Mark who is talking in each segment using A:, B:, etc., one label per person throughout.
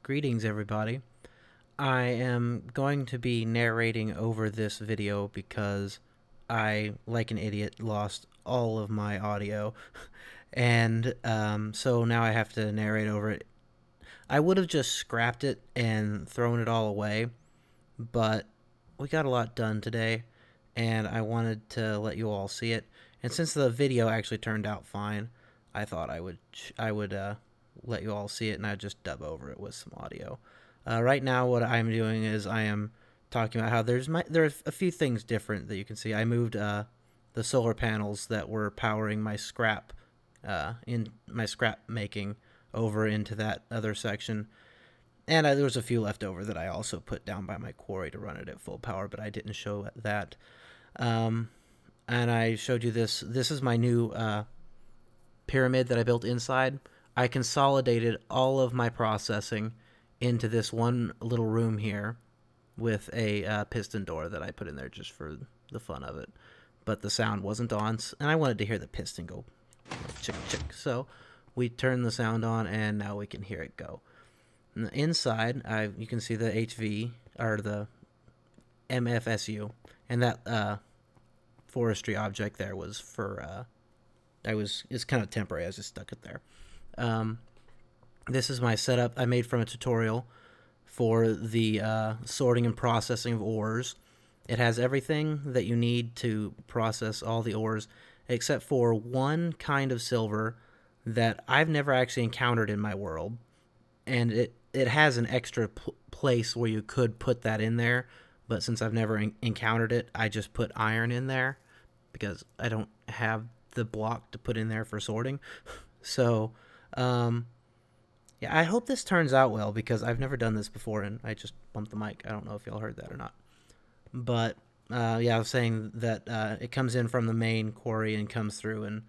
A: Greetings, everybody. I am going to be narrating over this video because I, like an idiot, lost all of my audio, and so now I have to narrate over it. I would have just scrapped it and thrown it all away, but we got a lot done today, and I wanted to let you all see it. And since the video actually turned out fine, I thought I would let you all see it, and I'd just dub over it with some audio. Right now, what I'm doing is I am talking about how there's a few things different that you can see. I moved the solar panels that were powering my scrap in my scrap making over into that other section, and there was a few left over that I also put down by my quarry to run it at full power, but I didn't show that. And I showed you this. This is my new pyramid that I built inside. I consolidated all of my processing into this one little room here with a piston door that I put in there just for the fun of it. But the sound wasn't on, and I wanted to hear the piston go chick chick. So we turned the sound on, and now we can hear it go. And inside, you can see the HV, or the MFSU, and that forestry object there was for, it's kind of temporary, I just stuck it there. This is my setup I made from a tutorial for the sorting and processing of ores. It has everything that you need to process all the ores, except for one kind of silver that I've never actually encountered in my world. And it has an extra place where you could put that in there, but since I've never encountered it, I just put iron in there because I don't have the block to put in there for sorting. So, yeah, I hope this turns out well because I've never done this before, and I just bumped the mic. I don't know if y'all heard that or not. But, yeah, I was saying that it comes in from the main quarry and comes through, and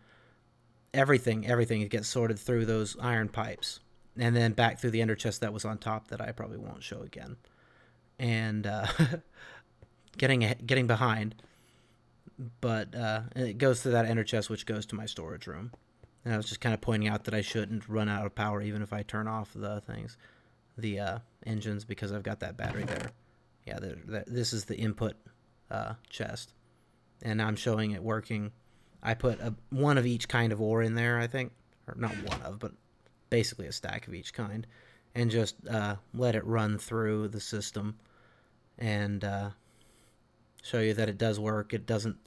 A: everything gets sorted through those iron pipes, and then back through the ender chest that was on top that I probably won't show again. And getting behind, but it goes through that ender chest, which goes to my storage room. And I was just kind of pointing out that I shouldn't run out of power even if I turn off the things, the engines, because I've got that battery there. Yeah, this is the input chest, and I'm showing it working. I put one of each kind of ore in there, I think, or not one of, but basically a stack of each kind, and just let it run through the system and show you that it does work. It doesn't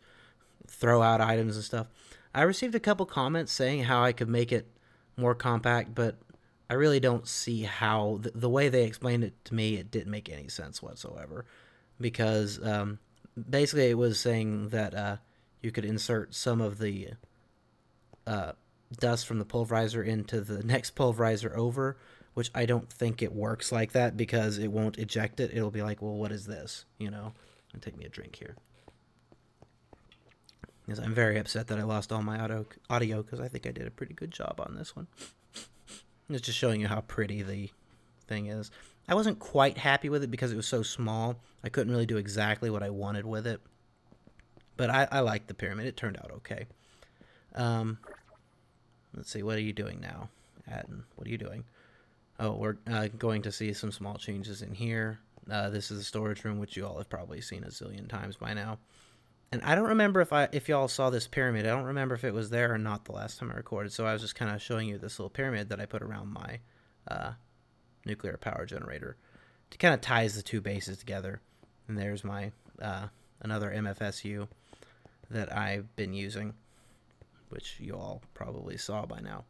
A: throw out items and stuff. I received a couple comments saying how I could make it more compact, but I really don't see how. The way they explained it to me, it didn't make any sense whatsoever, because basically it was saying that you could insert some of the dust from the pulverizer into the next pulverizer over, which I don't think it works like that because it won't eject it. It'll be like, well, what is this? You know? And take me a drink here. Because I'm very upset that I lost all my audio because I think I did a pretty good job on this one. It's just showing you how pretty the thing is. I wasn't quite happy with it because it was so small. I couldn't really do exactly what I wanted with it. But I liked the pyramid. It turned out okay. Let's see. What are you doing now, Atten? What are you doing? Oh, we're going to see some small changes in here. This is the storage room, which you all have probably seen a zillion times by now. And I don't remember if y'all saw this pyramid. I don't remember if it was there or not the last time I recorded. So I was just kind of showing you this little pyramid that I put around my nuclear power generator to kind of ties the two bases together. And there's my another MFSU that I've been using, which you all probably saw by now.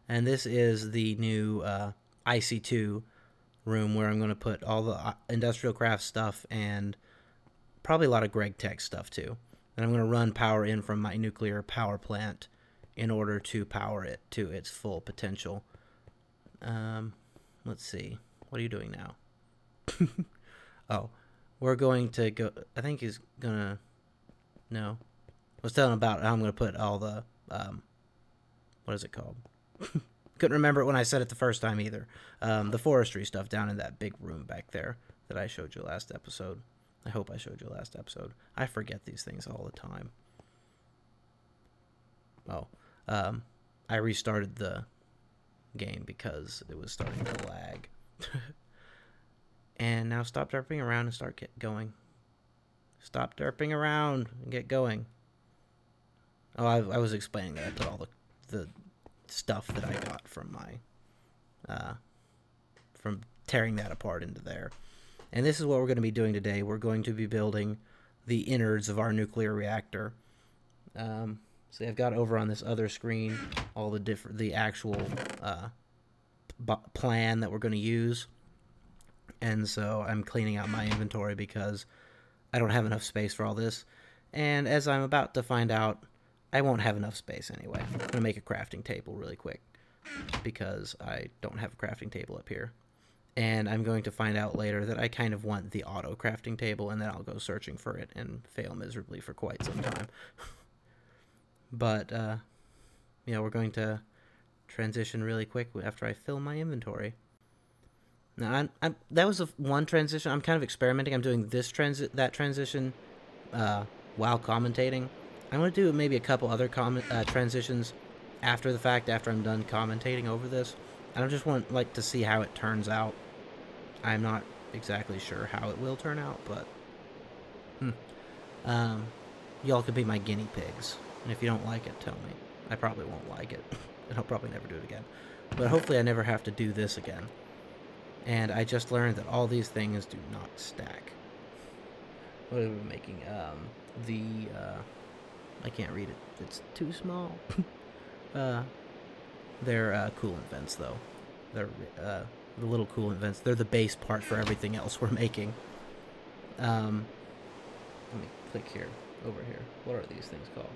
A: And this is the new IC2 room where I'm going to put all the industrial craft stuff and probably a lot of Greg Tech stuff too. And I'm going to run power in from my nuclear power plant in order to power it to its full potential. Let's see. What are you doing now? Oh, we're going to go. I think he's going to. No. I was telling him about how I'm going to put all the. What is it called? Couldn't remember it when I said it the first time either. The forestry stuff down in that big room back there that I showed you last episode. I hope I showed you last episode. I forget these things all the time. Oh, I restarted the game because it was starting to lag. And now stop derping around and start going. Stop derping around and get going. Oh, I was explaining that I put all the stuff that I got from my from tearing that apart into there. And this is what we're going to be doing today. We're going to be building the innards of our nuclear reactor. So I've got over on this other screen all the actual plan that we're going to use. And so I'm cleaning out my inventory because I don't have enough space for all this. And as I'm about to find out, I won't have enough space anyway. I'm going to make a crafting table really quick because I don't have a crafting table up here. And I'm going to find out later that I kind of want the auto crafting table, and then I'll go searching for it and fail miserably for quite some time. But, you know, we're going to transition really quick after I fill my inventory. Now, that was one transition. I'm kind of experimenting. I'm doing that transition while commentating. I'm going to do maybe a couple other transitions after the fact, after I'm done commentating over this. I just want to see how it turns out. I'm not exactly sure how it will turn out, but y'all could be my guinea pigs. And if you don't like it, tell me. I probably won't like it, and I'll probably never do it again. But hopefully I never have to do this again. And I just learned that all these things do not stack. What are we making? I can't read it. It's too small. They're coolant vents, though. They're the little coolant vents. They're the base part for everything else we're making. Let me click here, over here. What are these things called?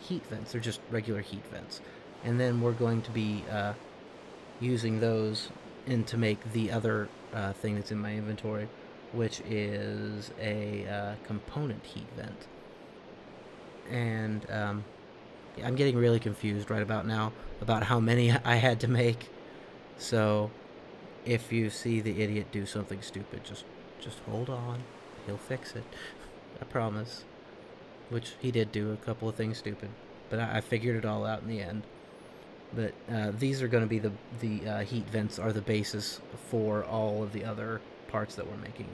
A: Heat vents. They're just regular heat vents. And then we're going to be using those to make the other thing that's in my inventory, which is a component heat vent. And I'm getting really confused right about now about how many I had to make. So if you see the idiot do something stupid, just hold on. He'll fix it. I promise. Which he did do a couple of things stupid, but I figured it all out in the end. But these are going to be the heat vents are the basis for all of the other parts that we're making,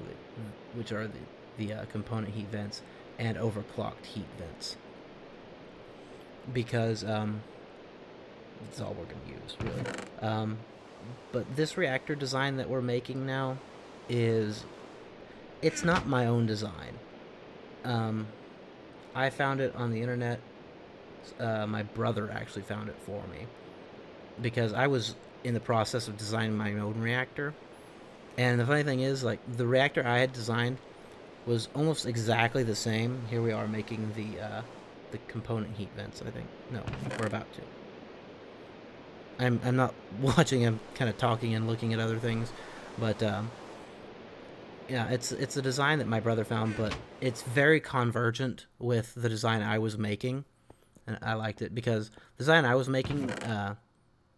A: which are the component heat vents and overclocked heat vents. Because that's all we're going to use, really. But this reactor design that we're making now it's not my own design. I found it on the internet. My brother actually found it for me because I was in the process of designing my own reactor. And the funny thing is, the reactor I had designed was almost exactly the same. Here we are making the component heat vents, I think. No, we're about to. I'm not watching, I'm kind of talking and looking at other things, but yeah, it's a design that my brother found, but it's very convergent with the design I was making, and I liked it because the design I was making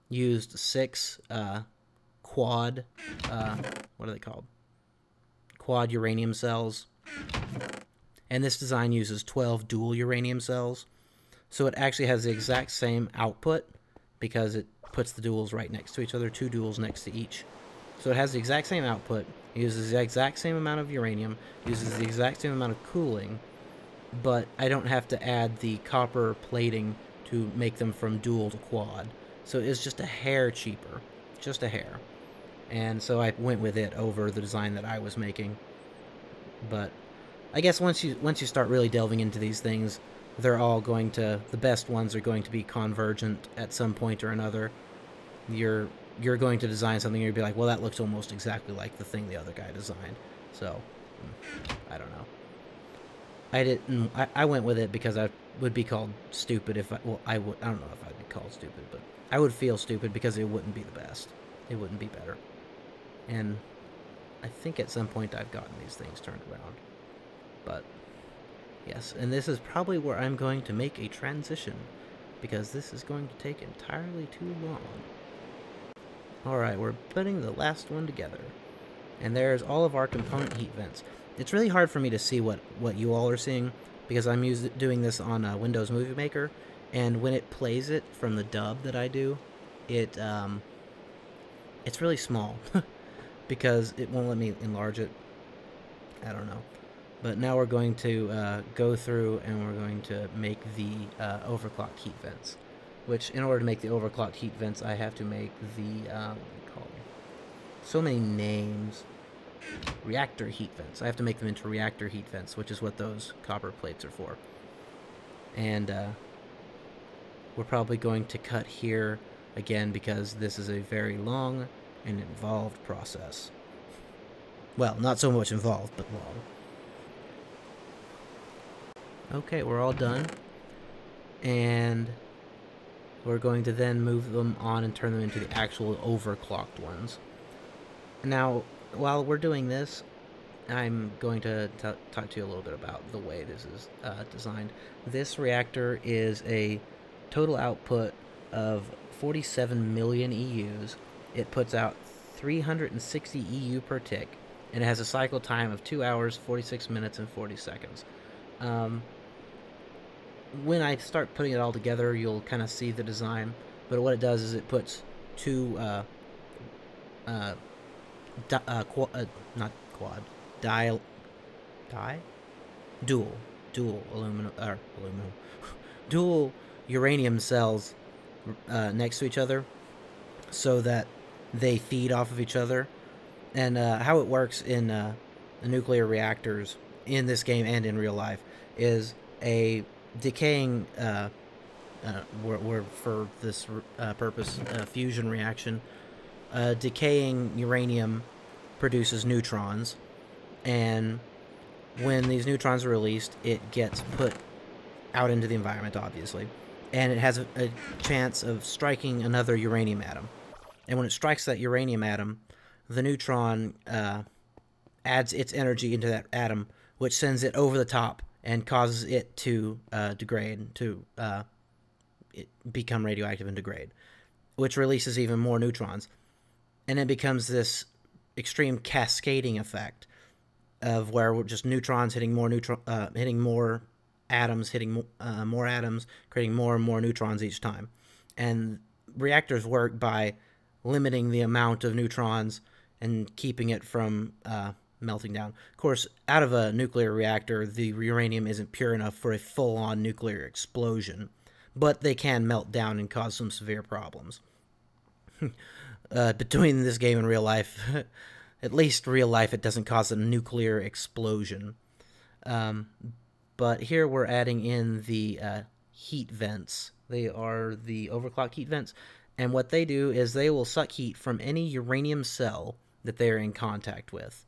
A: used 6 quad, what are they called? Quad uranium cells. And this design uses 12 dual uranium cells. So it actually has the exact same output because it puts the duals right next to each other, 2 duals next to each. So it has the exact same output, it uses the exact same amount of uranium, uses the exact same amount of cooling, but I don't have to add the copper plating to make them from dual to quad. So it's just a hair cheaper, just a hair. And so I went with it over the design that I was making. But I guess once you start really delving into these things, they're all going to, the best ones are going to be convergent at some point or another. You're going to design something and you'll be like, well, that looks almost exactly like the thing the other guy designed. So I don't know. I went with it because I would be called stupid if I don't know if I'd be called stupid, but I would feel stupid because it wouldn't be the best. It wouldn't be better. And I think at some point I've gotten these things turned around. But yes, and this is probably where I'm going to make a transition because this is going to take entirely too long. Alright, we're putting the last one together. And there's all of our component heat vents. It's really hard for me to see what you all are seeing because I'm doing this on Windows Movie Maker, and when it plays it from the dub that I do, it's really small because it won't let me enlarge it. I don't know. But now we're going to go through and we're going to make the overclocked heat vents. Which, in order to make the overclocked heat vents, I have to make the, what do they call them? So many names. Reactor heat vents. I have to make them into reactor heat vents, which is what those copper plates are for. And we're probably going to cut here again because this is a very long and involved process. Well, not so much involved, but long. Okay, we're all done. And we're going to then move them on and turn them into the actual overclocked ones. Now, while we're doing this, I'm going to talk to you a little bit about the way this is designed. This reactor is a total output of 47 million EUs. It puts out 360 EU per tick, and it has a cycle time of 2 hours, 46 minutes, and 40 seconds. When I start putting it all together, you'll kind of see the design. But what it does is it puts two, not quad, dual dual uranium cells next to each other, so that they feed off of each other. And how it works in the nuclear reactors in this game and in real life is a decaying, for this purpose, fusion reaction, decaying uranium produces neutrons, and when these neutrons are released, it gets put out into the environment, obviously, and it has a chance of striking another uranium atom. And when it strikes that uranium atom, the neutron adds its energy into that atom, which sends it over the top and causes it to degrade, to become radioactive and degrade, which releases even more neutrons. And it becomes this extreme cascading effect of where we're just neutrons hitting more atoms, hitting more atoms, creating more and more neutrons each time. And reactors work by limiting the amount of neutrons and keeping it from melting down. Of course, out of a nuclear reactor, the uranium isn't pure enough for a full-on nuclear explosion, but they can melt down and cause some severe problems. Between this game and real life, at least real life, it doesn't cause a nuclear explosion. But here we're adding in the heat vents. They are the overclocked heat vents, and what they do is they will suck heat from any uranium cell that they are in contact with.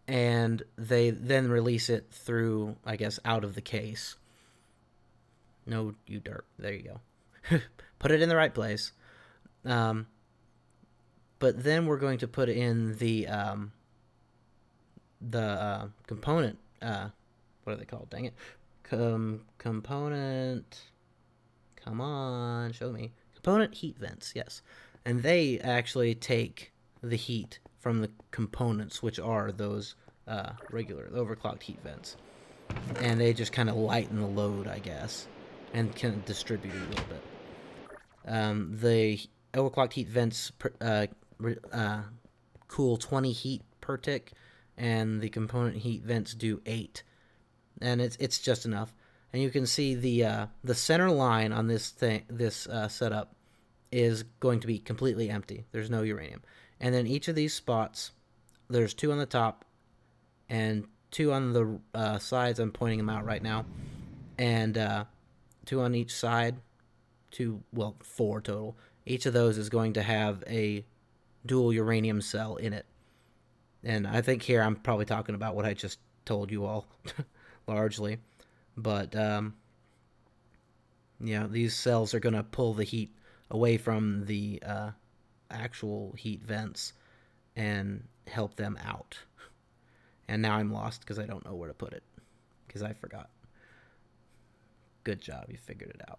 A: And they then release it through, I guess, out of the case. No, you dirt. There you go. Put it in the right place. But then we're going to put in the component. What are they called? Dang it. Component. Come on, show me. Component heat vents, yes. And they actually take the heat from the components, which are those regular overclocked heat vents. And they just kind of lighten the load, I guess, and can distribute it a little bit. The overclocked heat vents cool 20 heat per tick, and the component heat vents do 8. And it's just enough. And you can see the center line on this setup is going to be completely empty. There's no uranium. And then each of these spots, there's 2 on the top and 2 on the sides. I'm pointing them out right now. And 2 on each side. 4 total. Each of those is going to have a dual uranium cell in it. And I think here I'm probably talking about what I just told you all, largely. But, yeah, these cells are going to pull the heat away from the actual heat vents and help them out. And now I'm lost because I don't know where to put it, because I forgot. Good job, you figured it out.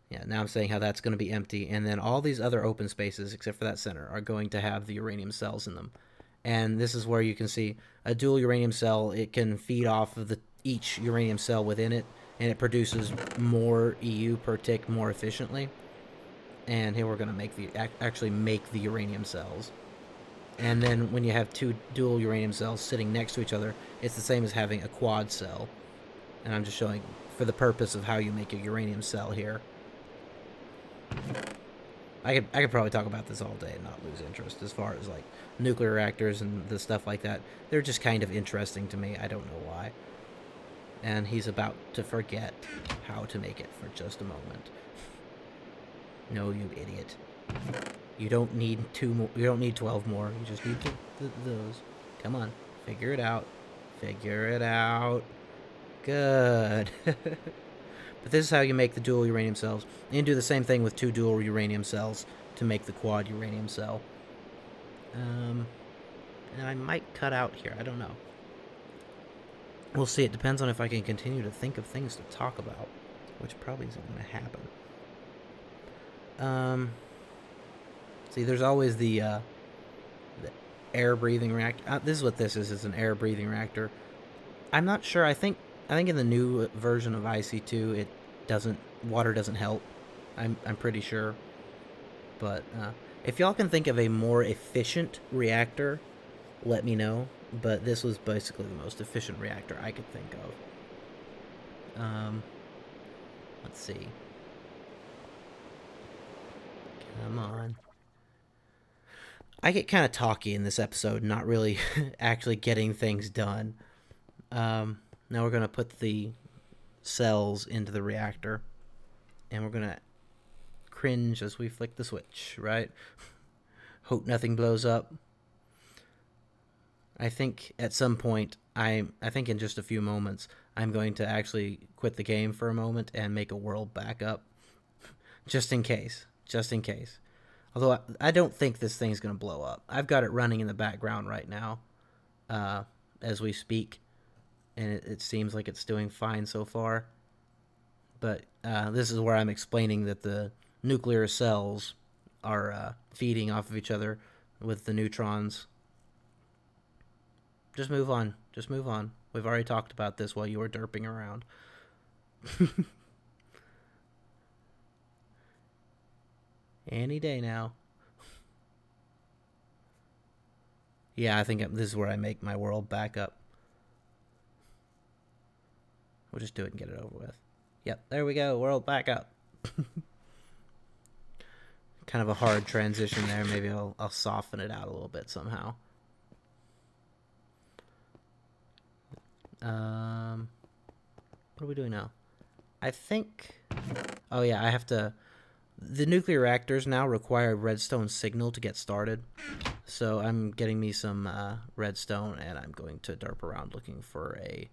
A: Yeah, now I'm saying how that's going to be empty, and then all these other open spaces, except for that center, are going to have the uranium cells in them. And this is where you can see a dual uranium cell. It can feed off of each uranium cell within it, and it produces more EU per tick more efficiently. and here we're going to make actually make the uranium cells. And then when you have two dual uranium cells sitting next to each other, it's the same as having a quad cell. And I'm just showing for the purpose of how you make a uranium cell here. I could probably talk about this all day and not lose interest as far as like nuclear reactors and the stuff like that. They're just kind of interesting to me. I don't know why. And he's about to forget how to make it for just a moment. No, you idiot. You don't need 2 more. You don't need 12 more. You just need those. Come on. Figure it out. Figure it out. Good. But this is how you make the dual uranium cells. You can do the same thing with 2 dual uranium cells to make the quad uranium cell. And I might cut out here. I don't know. We'll see. It depends on if I can continue to think of things to talk about, which probably isn't going to happen. See, there's always the air-breathing reactor. This is what this is. It's an air-breathing reactor. I'm not sure. I think in the new version of IC2, water doesn't help. I'm pretty sure. But if y'all can think of a more efficient reactor, let me know. But this was basically the most efficient reactor I could think of. Let's see. Come on. I get kind of talky in this episode, not really actually getting things done. Now we're going to put the cells into the reactor, and we're going to cringe as we flick the switch, right? Hope nothing blows up. I think at some point, I think in just a few moments, I'm going to actually quit the game for a moment and make a world backup. Just in case. Just in case. Although I don't think this thing's going to blow up. I've got it running in the background right now as we speak. And it seems like it's doing fine so far. But this is where I'm explaining that the nuclear cells are feeding off of each other with the neutrons. Just move on. Just move on. We've already talked about this while you were derping around. Any day now. Yeah, I think this is where I make my world back up. We'll just do it and get it over with. Yep, there we go. World back up. Kind of a hard transition there. Maybe I'll soften it out a little bit somehow. What are we doing now? I think... Oh, yeah, I have to... The nuclear reactors now require redstone signal to get started. So I'm getting me some redstone, and I'm going to derp around looking for a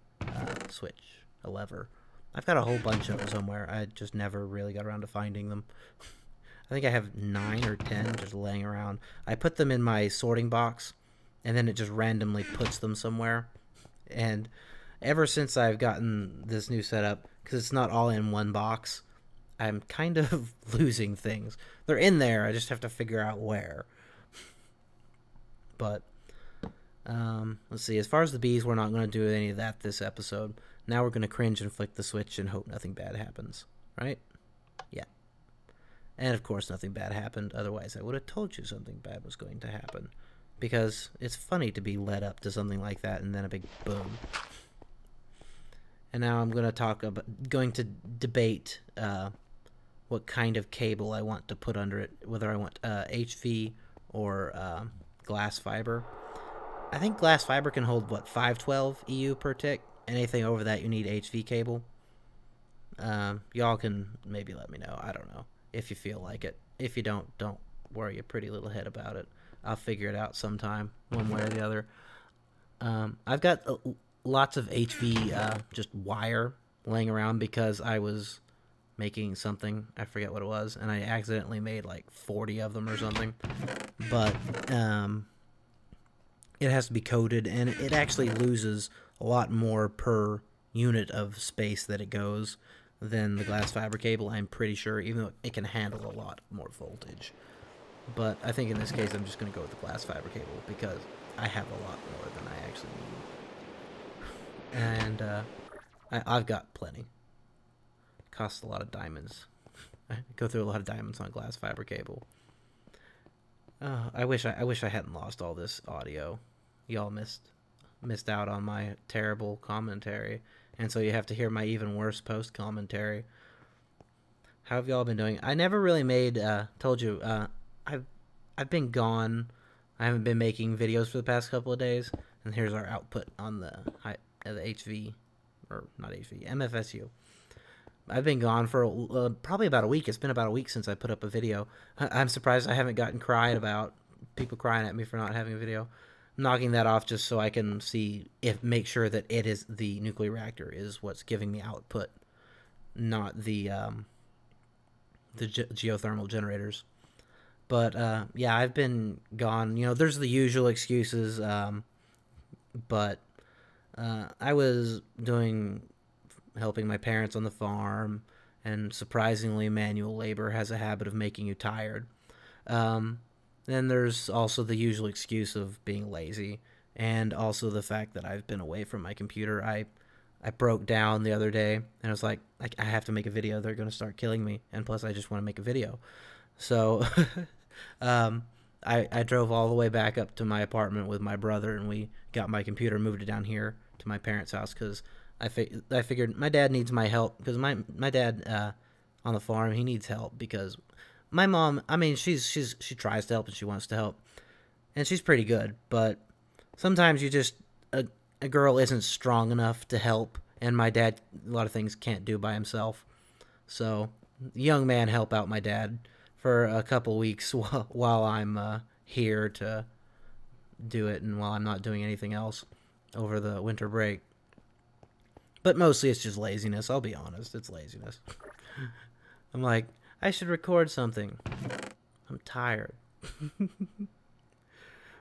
A: switch, a lever. I've got a whole bunch of them somewhere. I just never really got around to finding them. I think I have 9 or 10 just laying around. I put them in my sorting box, and then it just randomly puts them somewhere. And ever since I've gotten this new setup, because it's not all in one box, I'm kind of losing things. They're in there, I just have to figure out where. But, let's see. As far as the bees, we're not going to do any of that this episode. Now we're going to cringe and flick the switch and hope nothing bad happens. Right? Yeah. And, of course, nothing bad happened. Otherwise, I would have told you something bad was going to happen. Because it's funny to be led up to something like that and then a big boom. And now I'm going to debate what kind of cable I want to put under it, whether I want HV or glass fiber. I think glass fiber can hold, what, 512 EU per tick? Anything over that, you need HV cable. Y'all can maybe let me know. I don't know if you feel like it. If you don't worry your pretty little head about it. I'll figure it out sometime, one way or the other. I've got lots of HV just wire laying around because I was making something, I forget what it was, and I accidentally made like 40 of them or something. But it has to be coated, and it actually loses a lot more per unit of space that it goes than the glass fiber cable, I'm pretty sure, even though it can handle a lot more voltage. But I think in this case I'm just going to go with the glass fiber cable because I have a lot more than I actually need. And I've got plenty. Costs a lot of diamonds. I go through a lot of diamonds on glass fiber cable. I wish I hadn't lost all this audio. Y'all missed out on my terrible commentary, and so you have to hear my even worse post commentary. How have y'all been doing? I never really made told you I've been gone. I haven't been making videos for the past couple of days, and here's our output on the HV, or not HV, MFSU. I've been gone for probably about a week. It's been about a week since I put up a video. I'm surprised I haven't gotten cried about people crying at me for not having a video. I'm knocking that off just so I can make sure that it is the nuclear reactor is what's giving me output, not the geothermal generators. But yeah, I've been gone. You know, there's the usual excuses, but I was helping my parents on the farm, and surprisingly, manual labor has a habit of making you tired. Then there's also the usual excuse of being lazy, and also the fact that I've been away from my computer. I broke down the other day, and I was like, I have to make a video. They're going to start killing me, and plus I just want to make a video. So I drove all the way back up to my apartment with my brother, and we got my computer, moved it down here to my parents' house, because I figured my dad needs my help, because my dad on the farm, he needs help, because my mom, I mean, she tries to help and she wants to help, and she's pretty good, but sometimes a girl isn't strong enough to help, and my dad a lot of things can't do by himself. So young man help out my dad for a couple weeks while I'm here to do it, and while I'm not doing anything else over the winter break. But mostly it's just laziness. I'll be honest, it's laziness. I'm like, I should record something. I'm tired.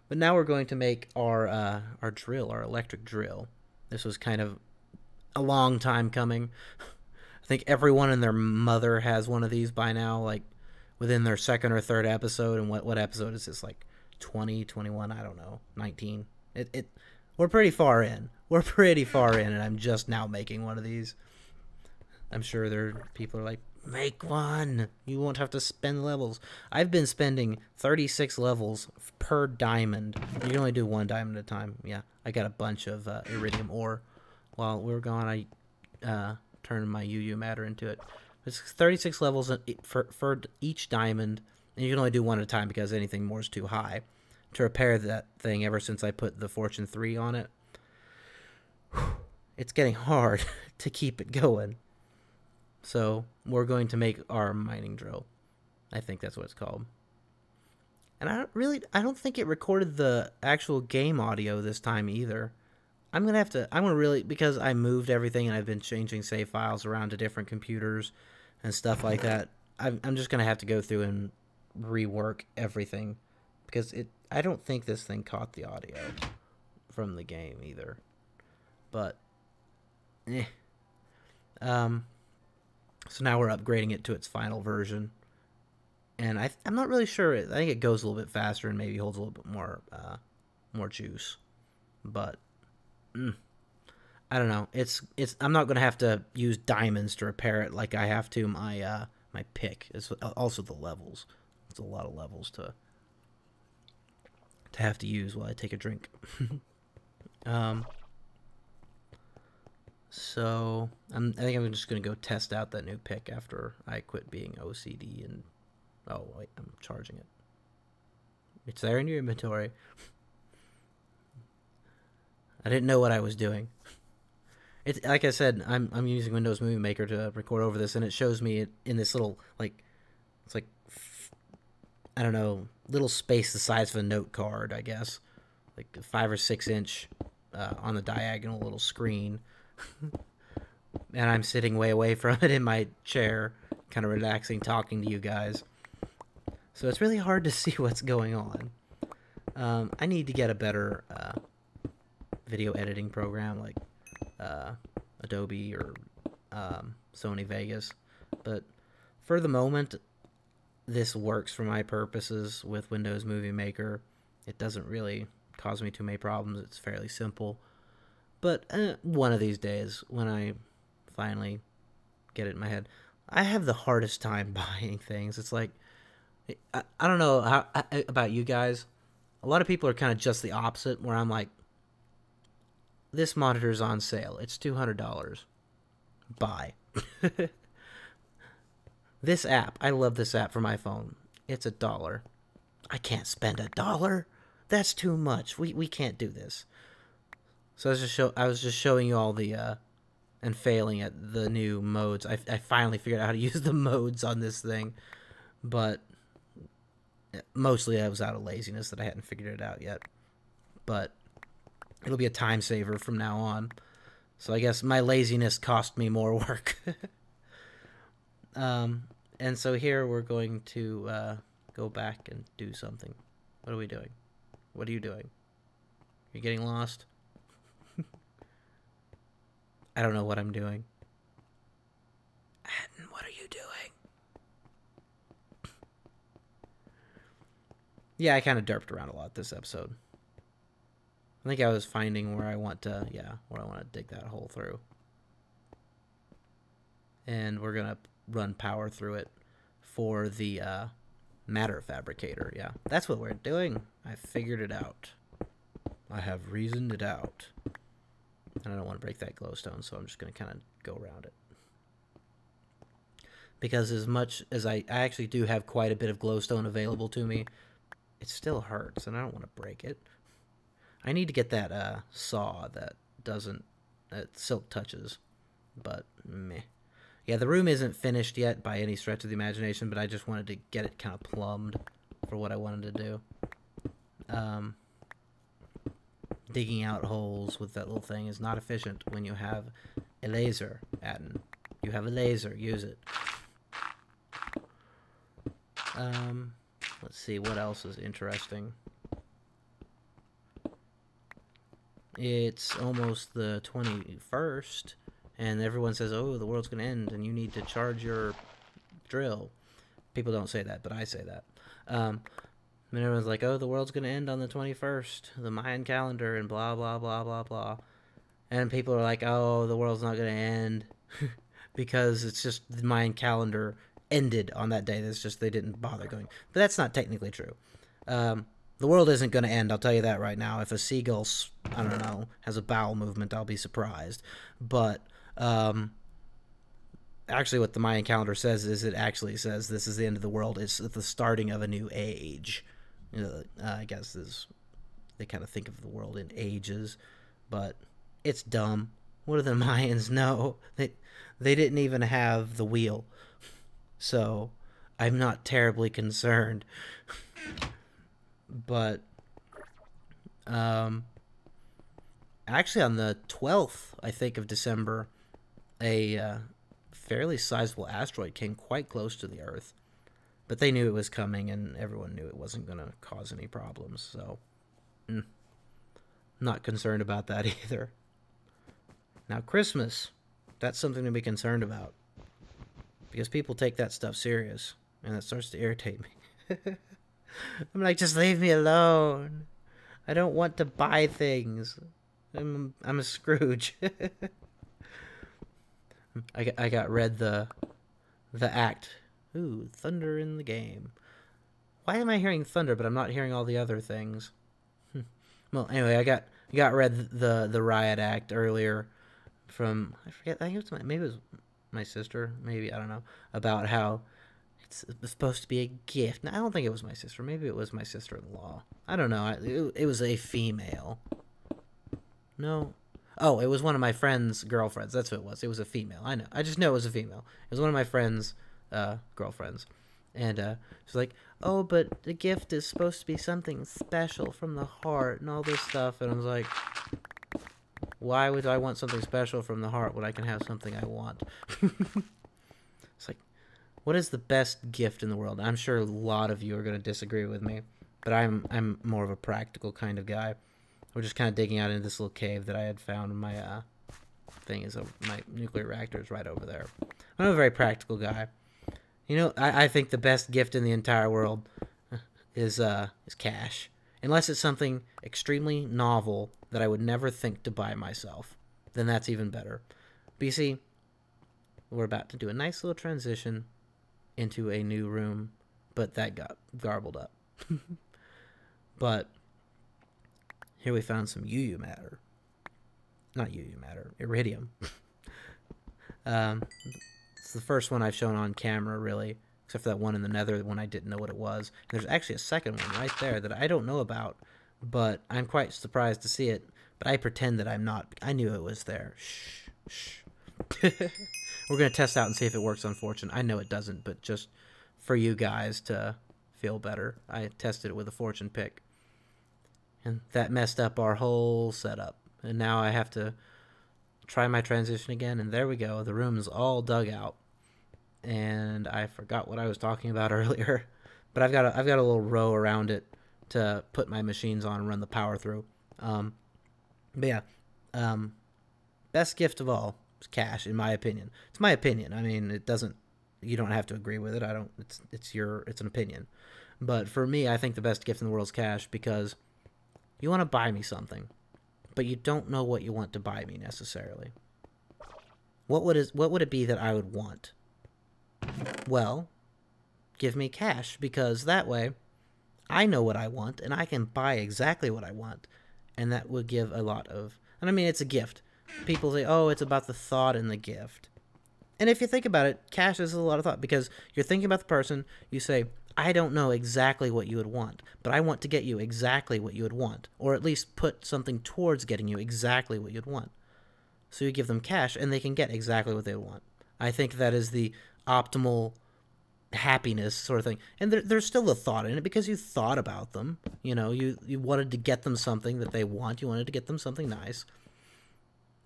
A: But now we're going to make our drill, our electric drill. This was kind of a long time coming. I think everyone and their mother has one of these by now, like within their second or third episode. And what episode is this? Like 20, 21, I don't know, 19. We're pretty far in. We're pretty far in, and I'm just now making one of these. I'm sure people are like, make one. You won't have to spend levels. I've been spending 36 levels per diamond. You can only do one diamond at a time. Yeah, I got a bunch of iridium ore. While we were gone, I turned my UU matter into it. It's 36 levels for each diamond, and you can only do one at a time because anything more is too high. To repair that thing, ever since I put the Fortune 3 on it, it's getting hard to keep it going. So we're going to make our mining drill. I think that's what it's called. And I don't think it recorded the actual game audio this time either. I'm gonna really, because I moved everything and I've been changing save files around to different computers and stuff like that. I'm just gonna have to go through and rework everything, because I don't think this thing caught the audio from the game either. But so now we're upgrading it to its final version, and I'm not really sure. I think it goes a little bit faster and maybe holds a little bit more juice, but I don't know. I'm not gonna have to use diamonds to repair it like I have to my my pick. It's also the levels. It's a lot of levels to have to use while I take a drink. So I think I'm just gonna go test out that new pick after I quit being OCD. And oh wait, I'm charging it. It's there in your inventory. I didn't know what I was doing. It's like I said, I'm using Windows Movie Maker to record over this, and it shows me it in this little, like, it's like, I don't know, little space the size of a note card, I guess, like 5 or 6 inch on the diagonal little screen. And I'm sitting way away from it in my chair, kind of relaxing, talking to you guys. So it's really hard to see what's going on. I need to get a better video editing program like Adobe or Sony Vegas. But for the moment, this works for my purposes with Windows Movie Maker. It doesn't really cause me too many problems. It's fairly simple. But one of these days, when I finally get it in my head, I have the hardest time buying things. It's like, I don't know about you guys. A lot of people are kind of just the opposite, where I'm like, this monitor's on sale. It's $200. Buy. This app, I love this app for my phone. It's $1. I can't spend $1. That's too much. We can't do this. So I was just showing you all the and failing at the new modes. I finally figured out how to use the modes on this thing, but mostly I was out of laziness that I hadn't figured it out yet. But it'll be a time saver from now on. So I guess my laziness cost me more work. And so here we're going to go back and do something. What are we doing? What are you doing? You're getting lost? I don't know what I'm doing. Atten, what are you doing? Yeah, I kind of derped around a lot this episode. I think I was finding where I want to dig that hole through. And we're going to run power through it for the matter fabricator. Yeah, that's what we're doing. I figured it out. I have reasoned it out. And I don't want to break that glowstone, so I'm just going to kind of go around it. Because as much as I actually do have quite a bit of glowstone available to me, it still hurts, and I don't want to break it. I need to get that saw that silk touches, but meh. Yeah, the room isn't finished yet by any stretch of the imagination, but I just wanted to get it kind of plumbed for what I wanted to do. Digging out holes with that little thing is not efficient when you have a laser, Atten. You have a laser, use it. Let's see, what else is interesting? It's almost the 21st, and everyone says, oh, the world's going to end, and you need to charge your drill. People don't say that, but I say that. And everyone's like, oh, the world's going to end on the 21st, the Mayan calendar, and blah, blah, blah, blah, blah. And people are like, oh, the world's not going to end because it's just the Mayan calendar ended on that day. That's just they didn't bother going. But that's not technically true. The world isn't going to end, I'll tell you that right now. If a seagull, I don't know, has a bowel movement, I'll be surprised. But actually what the Mayan calendar says is it actually says this is the end of the world. It's the starting of a new age. You know, I guess they kind of think of the world in ages, but it's dumb. What do the Mayans know? They didn't even have the wheel. So I'm not terribly concerned. But actually on the 12th, I think, of December, a fairly sizable asteroid came quite close to the Earth. But they knew it was coming, and everyone knew it wasn't going to cause any problems. So, not concerned about that either. Now, Christmas, that's something to be concerned about. Because people take that stuff serious, and that starts to irritate me. I'm like, just leave me alone. I don't want to buy things. I'm a Scrooge. I got read the act. Ooh, thunder in the game. Why am I hearing thunder, but I'm not hearing all the other things? Well, anyway, I got read the riot act earlier from, I forget, I think it was maybe it was my sister, maybe, I don't know, about how it's supposed to be a gift. No, I don't think it was my sister. Maybe it was my sister-in-law. I don't know. It was a female. No. Oh, it was one of my friend's girlfriends. That's what it was. It was a female. I know. I just know it was a female. It was one of my friend's girlfriends. And she's like, oh, but the gift is supposed to be something special from the heart and all this stuff. And I was like, why would I want something special from the heart when I can have something I want? It's like, what is the best gift in the world? I'm sure a lot of you are going to disagree with me, but I'm more of a practical kind of guy. We're just kind of digging out into this little cave that I had found. My thing is, my nuclear reactor is right over there. I'm a very practical guy. You know, I think the best gift in the entire world is cash, unless it's something extremely novel that I would never think to buy myself. Then that's even better. But you see, we're about to do a nice little transition into a new room, but that got garbled up. But here we found some UU matter. Not UU matter, iridium. It's the first one I've shown on camera, really, except for that one in the nether when I didn't know what it was. And there's actually a second one right there that I don't know about, but I'm quite surprised to see it. But I pretend that I'm not. I knew it was there. Shh, shh. We're going to test out and see if it works on Fortune. I know it doesn't, but just for you guys to feel better, I tested it with a Fortune pick. And that messed up our whole setup. And now I have to try my transition again, and there we go. The room's all dug out. And I forgot what I was talking about earlier. But I've got a little row around it to put my machines on and run the power through. But yeah, best gift of all is cash, in my opinion. It's my opinion. I mean, it doesn't. You don't have to agree with it. I don't. It's an opinion. But for me, I think the best gift in the world is cash, because you want to buy me something, but you don't know what you want to buy me necessarily. What would it be that I would want? Well, give me cash, because that way I know what I want and I can buy exactly what I want, and that would give a lot of. And I mean, it's a gift. People say, "Oh, it's about the thought in the gift." And if you think about it, cash is a lot of thought, because you're thinking about the person. You say, I don't know exactly what you would want, but I want to get you exactly what you would want, or at least put something towards getting you exactly what you'd want. So you give them cash, and they can get exactly what they want. I think that is the optimal happiness sort of thing. And there's still a thought in it, because you thought about them. You know, you wanted to get them something that they want. You wanted to get them something nice.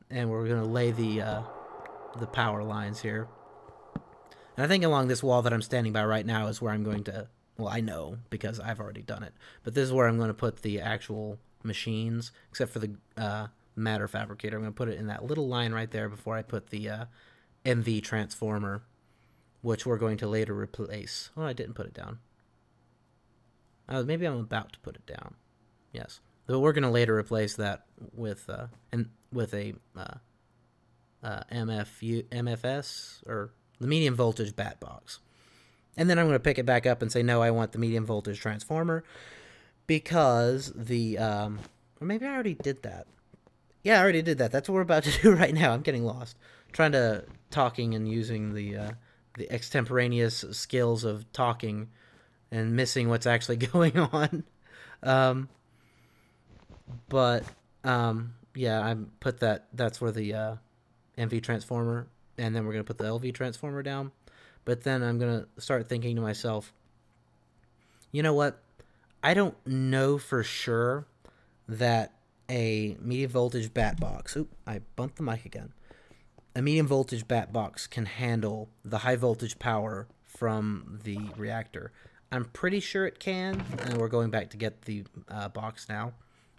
A: And we're going to lay the power lines here. And I think along this wall that I'm standing by right now is where I'm going to, well, I know because I've already done it, but this is where I'm going to put the actual machines, except for the matter fabricator. I'm going to put it in that little line right there before I put the MV transformer, which we're going to later replace. Oh, I didn't put it down. Maybe I'm about to put it down. Yes. But we're going to later replace that with a MFS, or the medium voltage bat box. And then I'm going to pick it back up and say, no, I want the medium voltage transformer, because the, or maybe I already did that. Yeah, I already did that. That's what we're about to do right now. I'm getting lost. Trying to talking and using the extemporaneous skills of talking and missing what's actually going on. Yeah, I put that's where the MV transformer, and then we're going to put the LV transformer down. But then I'm going to start thinking to myself, you know what? I don't know for sure that a medium voltage bat box, I bumped the mic again. A medium voltage bat box can handle the high voltage power from the reactor. I'm pretty sure it can, and we're going back to get the box now.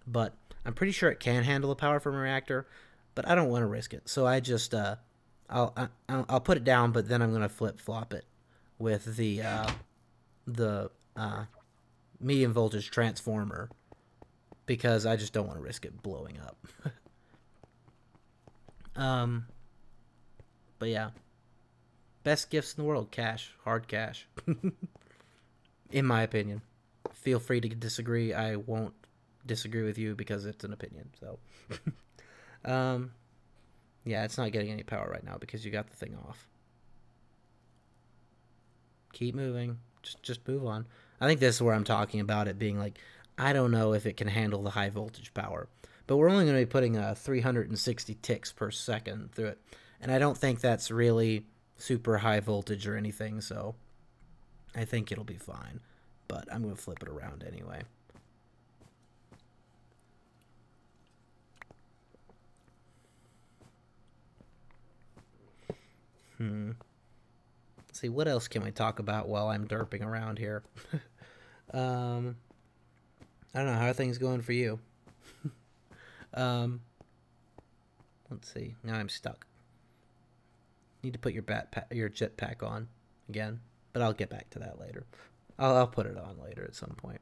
A: But I'm pretty sure it can handle the power from a reactor, but I don't want to risk it. So I just I'll put it down, but then I'm going to flip-flop it with the medium voltage transformer, because I just don't want to risk it blowing up. But yeah, best gifts in the world, cash, hard cash. In my opinion. Feel free to disagree. I won't disagree with you because it's an opinion. So yeah, it's not getting any power right now because you got the thing off. Keep moving. Just move on. I think this is where I'm talking about it being like, I don't know if it can handle the high voltage power, but we're only going to be putting 360 ticks per second through it, and I don't think that's really super high voltage or anything, so I think it'll be fine, but I'm going to flip it around anyway. Let's see, what else can we talk about while I'm derping around here? I don't know, how are things going for you? Let's see, now I'm stuck. Need to put your jetpack on again, but I'll get back to that later. I'll put it on later at some point.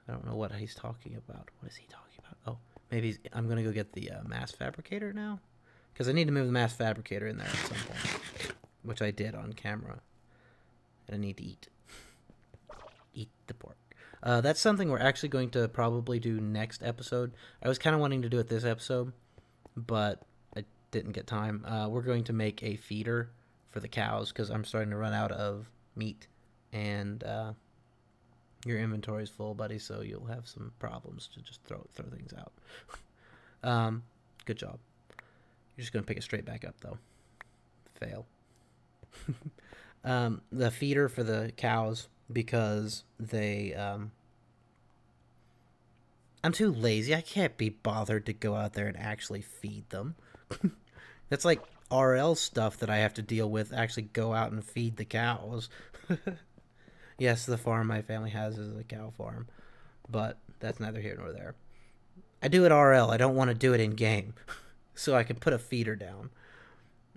A: I don't know what he's talking about. What is he talking about? Oh, maybe I'm gonna go get the mass fabricator now. Because I need to move the mass fabricator in there at some point, which I did on camera. And I need to eat. Eat the pork. That's something we're actually going to probably do next episode. I was kind of wanting to do it this episode, but I didn't get time. We're going to make a feeder for the cows because I'm starting to run out of meat, and your inventory is full, buddy, so you'll have some problems to just throw things out. Good job. You're just going to pick it straight back up, though. Fail. The feeder for the cows, because they... I'm too lazy. I can't be bothered to go out there and actually feed them. That's like RL stuff that I have to deal with, actually go out and feed the cows. Yes, the farm my family has is a cow farm, but that's neither here nor there. I do it RL. I don't want to do it in-game. So I can put a feeder down.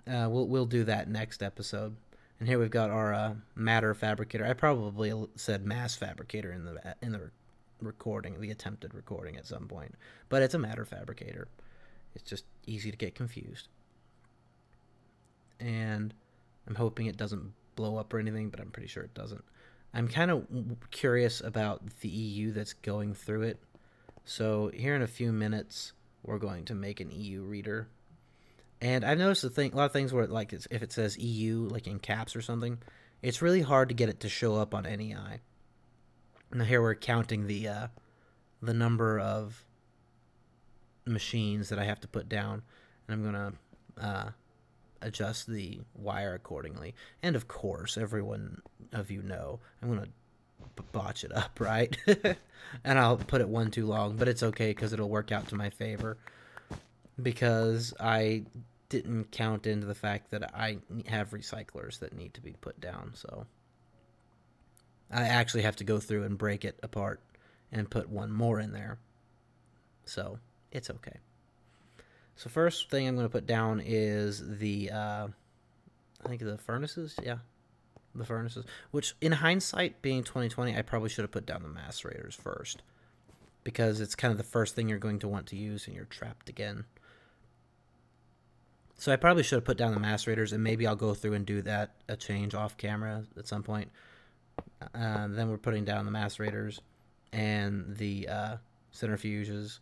A: We'll do that next episode. And here we've got our matter fabricator. I probably said mass fabricator in the recording, the attempted recording at some point, but it's a matter fabricator. It's just easy to get confused. And I'm hoping it doesn't blow up or anything, but I'm pretty sure it doesn't. I'm kind of curious about the EU that's going through it. So here in a few minutes, we're going to make an EU reader. And I've noticed a lot of things where, like, if it says EU, like in caps or something, it's really hard to get it to show up on NEI. Now here we're counting the number of machines that I have to put down, and I'm gonna adjust the wire accordingly. And of course, everyone of you know I'm gonna botch it up, right? And I'll put it one too long, but it's okay because it'll work out to my favor, because I didn't count into the fact that I have recyclers that need to be put down. So I actually have to go through and break it apart and put one more in there. So it's okay. So first thing I'm going to put down is the, I think the furnaces. Yeah, the furnaces. Which, in hindsight, being 2020, I probably should have put down the macerators first, because it's kind of the first thing you're going to want to use and you're trapped again. So I probably should have put down the macerators, and maybe I'll go through and do that, a change off camera at some point. Then we're putting down the macerators and the centrifuges,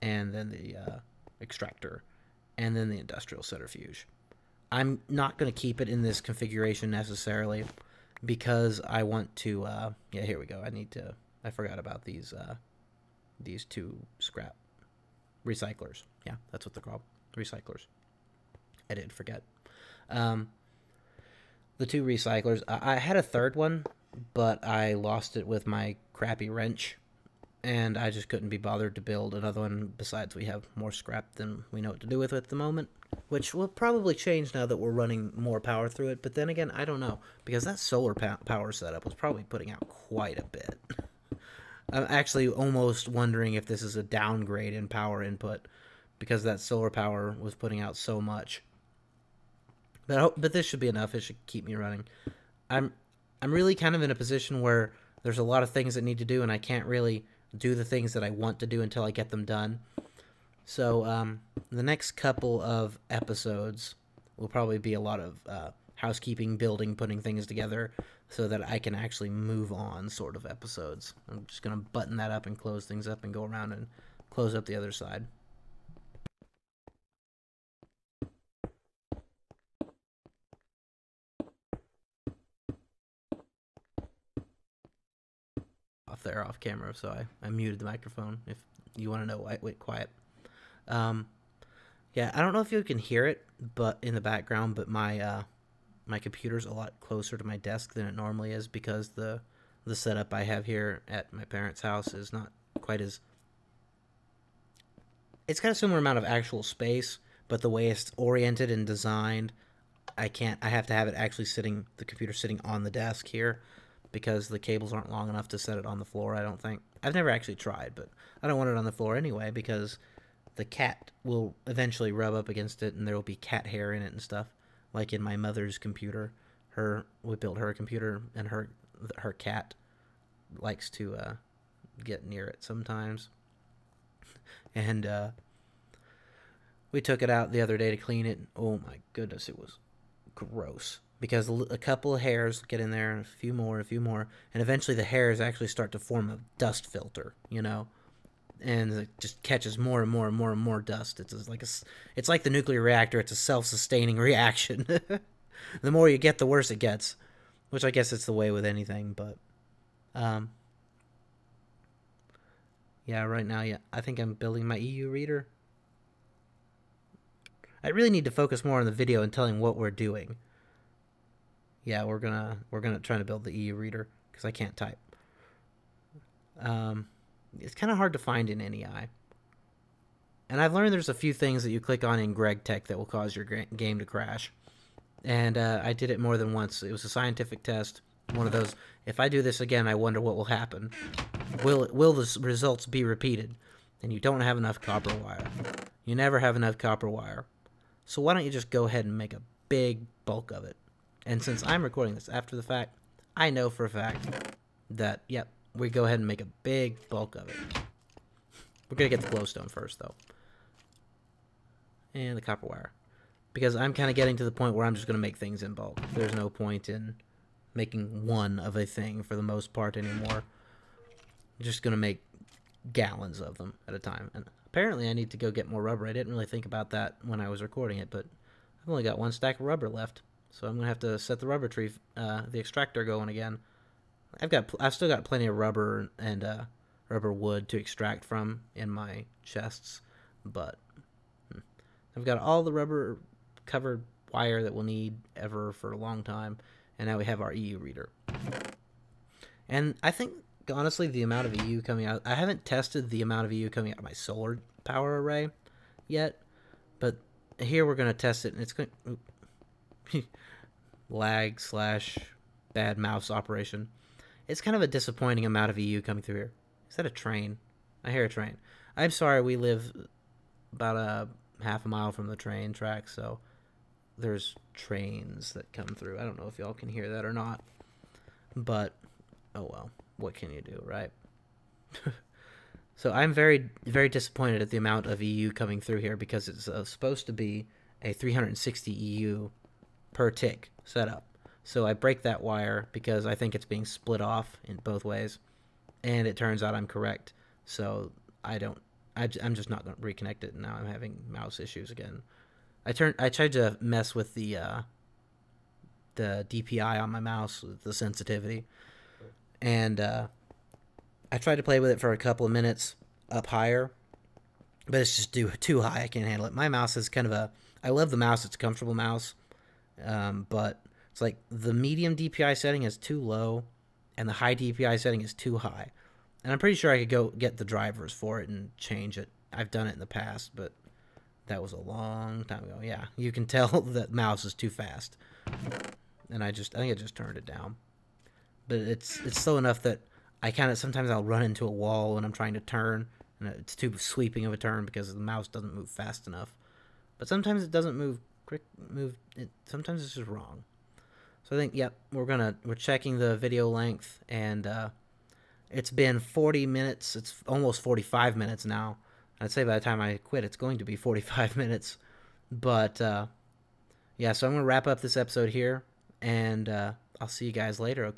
A: and then the extractor, and then the industrial centrifuge. I'm not going to keep it in this configuration necessarily, because I want to, yeah, here we go. I forgot about these two scrap recyclers. Yeah, that's what they're called, recyclers. I did forget. The two recyclers. I had a third one, but I lost it with my crappy wrench, and I just couldn't be bothered to build another one. Besides, we have more scrap than we know what to do with at the moment, which will probably change now that we're running more power through it. But then again, I don't know, because that solar power setup was probably putting out quite a bit. I'm actually almost wondering if this is a downgrade in power input, because that solar power was putting out so much. But this should be enough. It should keep me running. I'm really kind of in a position where there's a lot of things that need to do, and I can't really do the things that I want to do until I get them done. So the next couple of episodes will probably be a lot of housekeeping, building, putting things together, so that I can actually move on sort of episodes. I'm just going to button that up and close things up and go around and close up the other side. There off camera, so I muted the microphone. If you want to know why it went quiet. Yeah, I don't know if you can hear it, but in the background, but my my computer's a lot closer to my desk than it normally is, because the setup I have here at my parents' house is not quite as... It's got a similar amount of actual space, but the way it's oriented and designed, I have to have it actually the computer sitting on the desk here, because the cables aren't long enough to set it on the floor, I don't think. I've never actually tried, but I don't want it on the floor anyway, because the cat will eventually rub up against it, and there will be cat hair in it and stuff, like in my mother's computer. We built her computer, and her cat likes to get near it sometimes. And We took it out the other day to clean it. Oh my goodness, it was gross. Because a couple of hairs get in there, and a few more, and eventually the hairs actually start to form a dust filter, you know, and it just catches more and more and more and more dust. It's like the nuclear reactor. It's a self-sustaining reaction. The more you get, the worse it gets, which I guess it's the way with anything. But um, yeah, right now, yeah, I think I'm building my EU reader. I really need to focus more on the video and telling what we're doing. Yeah, we're gonna try to build the EU reader because I can't type. It's kind of hard to find in NEI. And I've learned there's a few things that you click on in Greg Tech that will cause your game to crash. And I did it more than once. It was a scientific test. One of those, if I do this again, I wonder what will happen. Will the results be repeated? And you don't have enough copper wire. You never have enough copper wire. So why don't you just go ahead and make a big bulk of it? And since I'm recording this after the fact, I know for a fact that, yep, we go ahead and make a big bulk of it. We're going to get the glowstone first, though. And the copper wire. Because I'm kind of getting to the point where I'm just going to make things in bulk. There's no point in making one of a thing for the most part anymore. I'm just going to make gallons of them at a time. And apparently I need to go get more rubber. I didn't really think about that when I was recording it, but I've only got one stack of rubber left. So I'm going to have to set the rubber tree, the extractor going again. I've still got plenty of rubber and rubber wood to extract from in my chests, but I've got all the rubber covered wire that we'll need ever for a long time, and now we have our EU reader. And I think, honestly, the amount of EU coming out, I haven't tested the amount of EU coming out of my solar power array yet, but here we're going to test it, and it's going to... lag / bad mouse operation. It's kind of a disappointing amount of EU coming through here. Is that a train? I hear a train. I'm sorry, we live about a half a mile from the train track, so there's trains that come through. I don't know if y'all can hear that or not, but oh well, what can you do, right? So I'm very, very disappointed at the amount of EU coming through here because it's supposed to be a 360 EU per tick setup. So I break that wire because I think it's being split off in both ways, and it turns out I'm correct. So I'm just not going to reconnect it, and now I'm having mouse issues again. I tried to mess with the DPI on my mouse, the sensitivity, and I tried to play with it for a couple of minutes up higher, but it's just too high. I can't handle it. My mouse is kind of I love the mouse. It's a comfortable mouse, but it's like the medium DPI setting is too low, and the high DPI setting is too high. And I'm pretty sure I could go get the drivers for it and change it. I've done it in the past, but that was a long time ago. Yeah, you can tell that mouse is too fast. And I think I just turned it down. But it's slow enough that sometimes I'll run into a wall when I'm trying to turn, and it's too sweeping of a turn because the mouse doesn't move fast enough. But sometimes it doesn't move sometimes it's just wrong. So I think, yep, we're checking the video length, and it's been 40 minutes. It's almost 45 minutes now. I'd say by the time I quit, it's going to be 45 minutes. But, yeah, so I'm going to wrap up this episode here, and I'll see you guys later, okay?